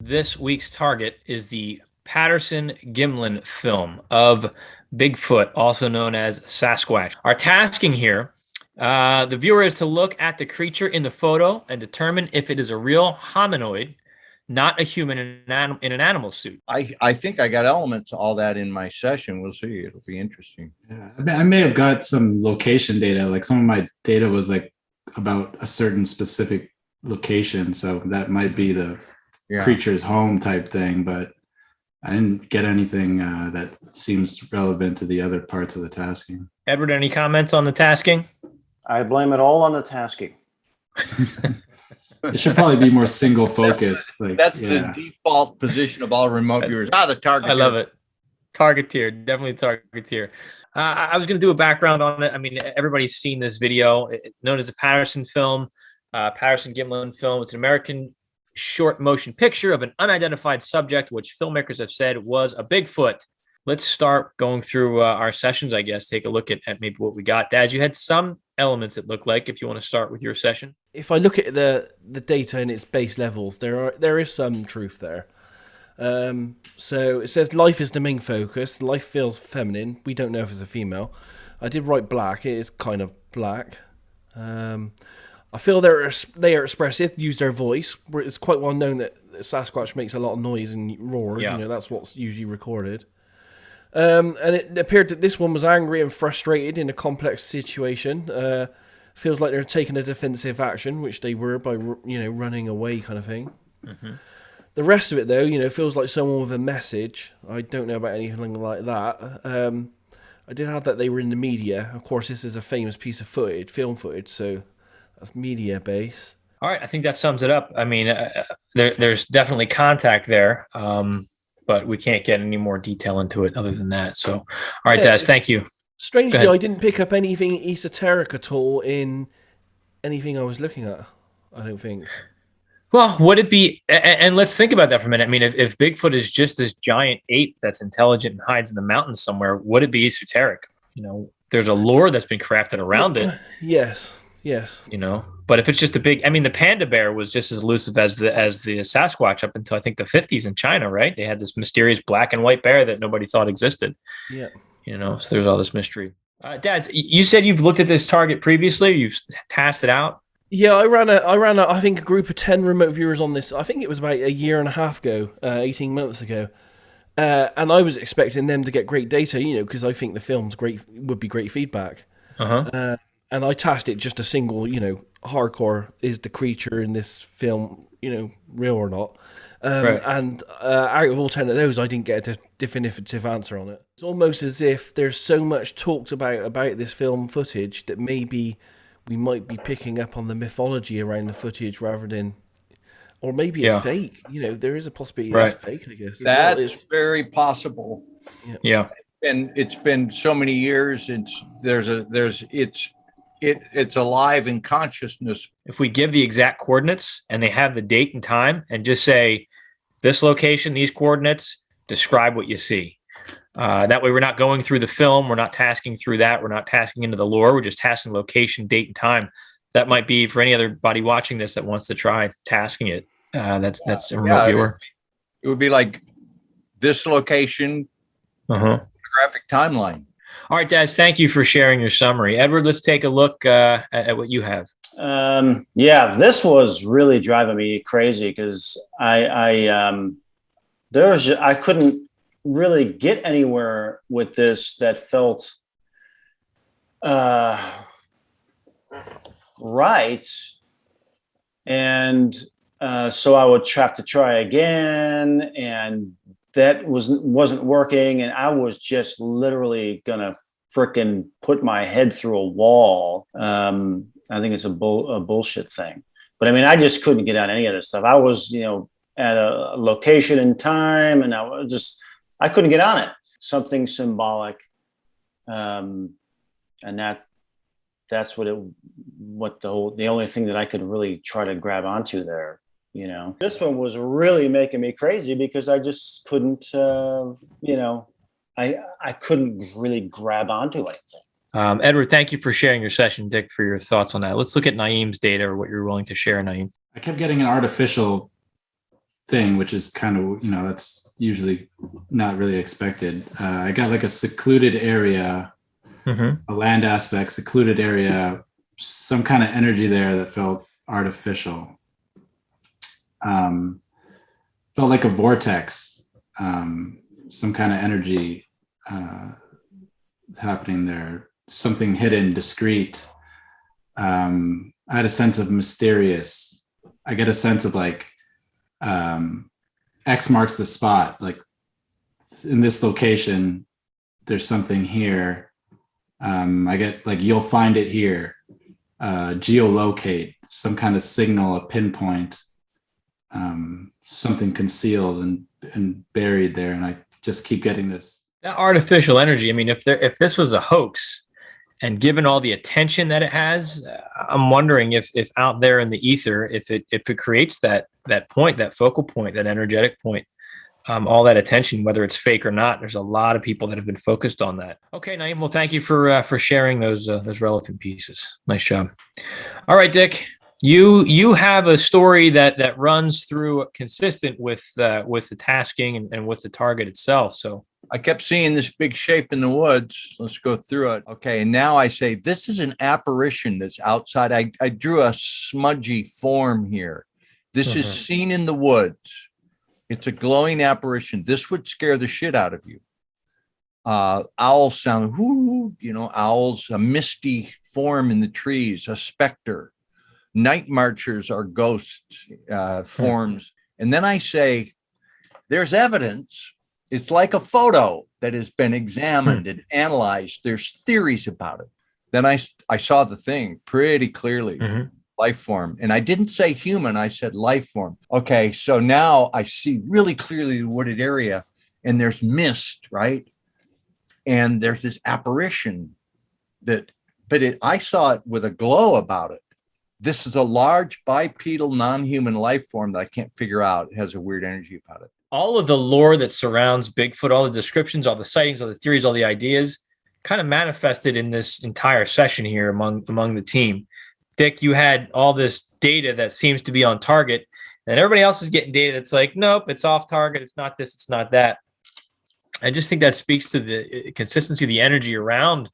This week's target is the Patterson-Gimlin film of Bigfoot, also known as Sasquatch. Our tasking here, the viewer is to look at the creature in the photo and determine if it is a real hominoid, not a human in an animal suit. I think I got elements of all that in my session. We'll see. It'll be interesting. Yeah, I may have got some location data. Like some of my data was like about a certain specific location, so that might be the creature's home type thing, but I didn't get anything that seems relevant to the other parts of the tasking. Edward, any comments on the tasking? I blame it all on the tasking. It should probably be more single focus. That's the default position of all remote viewers. The target. I love it. Targeteer, definitely targeteer. I was going to do a background on it. I mean, everybody's seen this video, known as the Patterson film, Patterson-Gimlin film. It's an American short motion picture of an unidentified subject, which filmmakers have said was a Bigfoot. Let's start going through our sessions, I guess, take a look at maybe what we got. Daz, you had some elements it looked like, if you want to start with your session. If I look at the data in its base levels, there is some truth there. So it says life is the main focus. Life feels feminine. We don't know if it's a female. I did write black. It is kind of black. I feel they are expressive, use their voice. It's quite well known that Sasquatch makes a lot of noise and roars. Yeah. You know, that's what's usually recorded. And it appeared that this one was angry and frustrated in a complex situation. Feels like they're taking a defensive action, which they were by running away, kind of thing. Mm-hmm. The rest of it, though, feels like someone with a message. I don't know about anything like that. I did have that they were in the media. Of course, this is a famous piece of footage, film footage, so that's media base. All right, I think that sums it up. I mean, there's definitely contact there, but we can't get any more detail into it other than that. So, all right, Daz, thank you. Strangely, I didn't pick up anything esoteric at all in anything I was looking at, I don't think. Well, would it be, and let's think about that for a minute. I mean, if Bigfoot is just this giant ape that's intelligent and hides in the mountains somewhere, would it be esoteric? There's a lore that's been crafted around it. Yes. But if it's just the panda bear was just as elusive as the Sasquatch up until I think the 50s in China, right? They had this mysterious black and white bear that nobody thought existed. Yeah. So there's all this mystery. Daz, you said you've looked at this target previously. You've tasked it out. Yeah, I ran I think a group of 10 remote viewers on this. I think it was about a year and a half ago, 18 months ago. And I was expecting them to get great data, because I think the film's would be great feedback. Uh-huh. And I tasked it just a single, hardcore, is the creature in this film, real or not? Right. And out of all 10 of those, I didn't get a definitive answer on it. It's almost as if there's so much talked about this film footage that maybe we might be picking up on the mythology around the footage rather than, or maybe it's fake. There is a possibility it's fake, I guess. That's very possible. Yeah. And it's been so many years. It's alive in consciousness. If we give the exact coordinates and they have the date and time and just say this location, these coordinates, describe what you see. That way we're not going through the film. We're not tasking through that. We're not tasking into the lore. We're just tasking location, date, and time. That might be for any other body watching this that wants to try tasking it. That's a remote viewer. It would be like this location, graphic timeline. All right, Daz, thank you for sharing your summary. Edward, let's take a look at what you have. This was really driving me crazy because I couldn't really get anywhere with this that felt right, and so I would have to try again, and that wasn't working, and I was just literally gonna frickin' put my head through a wall. I think it's a bullshit thing, but I mean, I just couldn't get on any of this stuff. I was, at a location and time, and I couldn't get on it. Something symbolic, and that's the only thing that I could really try to grab onto there. This one was really making me crazy because I just couldn't, I couldn't really grab onto anything. Edward, thank you for sharing your session. Dick, for your thoughts on that. Let's look at Nyiam's data or what you're willing to share, Nyiam. I kept getting an artificial thing, which is kind of, that's usually not really expected. I got like a secluded area, a land aspect, secluded area, some kind of energy there that felt artificial. Felt like a vortex, some kind of energy happening there, something hidden, discreet. I had a sense of mysterious. I get a sense of like X marks the spot. Like in this location, there's something here. I get like, you'll find it here. Geolocate, some kind of signal, a pinpoint, something concealed and buried there. And I just keep getting this. That artificial energy. I mean, if this was a hoax, and given all the attention that it has, I'm wondering if out there in the ether, if it creates that point, that focal point, that energetic point, all that attention, whether it's fake or not, there's a lot of people that have been focused on that. Okay, Nyiam, well, thank you for sharing those relevant pieces. Nice job. All right, Dick, you have a story that runs through consistent with the tasking and with the target itself. So I kept seeing this big shape in the woods. Let's go through it. Okay. And now I say, this is an apparition that's outside. I drew a smudgy form here. This is seen in the woods. It's a glowing apparition. This would scare the shit out of you. Owls sound, whoo, owls, a misty form in the trees, a specter. Night marchers are ghost forms. And then I say, there's evidence. It's like a photo that has been examined and analyzed. There's theories about it. Then I saw the thing pretty clearly, life form. And I didn't say human, I said life form. Okay, so now I see really clearly the wooded area and there's mist, right? And there's this apparition I saw it with a glow about it. This is a large bipedal non-human life form that I can't figure out. It has a weird energy about it. All of the lore that surrounds Bigfoot, all the descriptions, all the sightings, all the theories, all the ideas kind of manifested in this entire session here among the team. Dick, you had all this data that seems to be on target, and everybody else is getting data that's like, nope, it's off target. It's not this, it's not that. I just think that speaks to the consistency of the energy around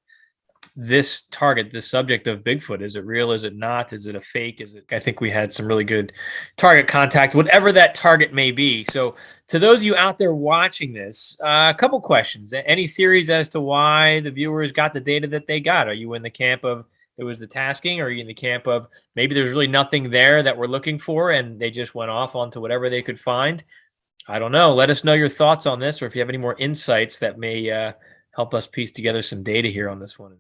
this target, this subject of Bigfoot. Is it real? Is it not? Is it a fake? I think we had some really good target contact, whatever that target may be. So to those of you out there watching this, a couple questions. Any theories as to why the viewers got the data that they got? Are you in the camp of it was the tasking, or are you in the camp of maybe there's really nothing there that we're looking for and they just went off onto whatever they could find? I don't know. Let us know your thoughts on this, or if you have any more insights that may help us piece together some data here on this one.